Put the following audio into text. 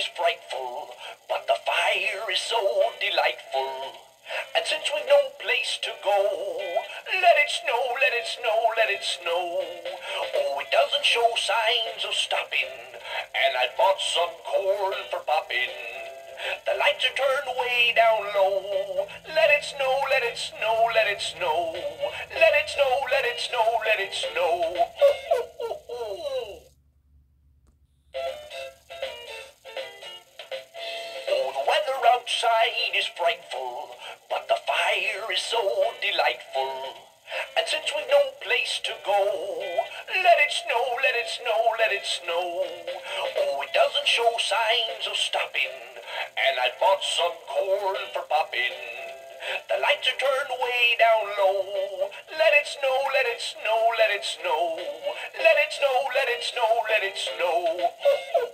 is frightful, but the fire is so delightful. And since we've no place to go, let it snow, let it snow, let it snow. Oh, it doesn't show signs of stopping, and I bought some corn for popping. The lights are turned way down low. Let it snow, let it snow, let it snow. Let it snow, let it snow, let it snow. Oh, the weather outside is frightful, but the fire is so delightful. And since we've no place to go, let it snow, let it snow, let it snow. Oh, it doesn't show signs of stopping, and I bought some corn for popping. The lights are turned way down low. Let it snow, let it snow, let it snow. Let it snow, let it snow, let it snow.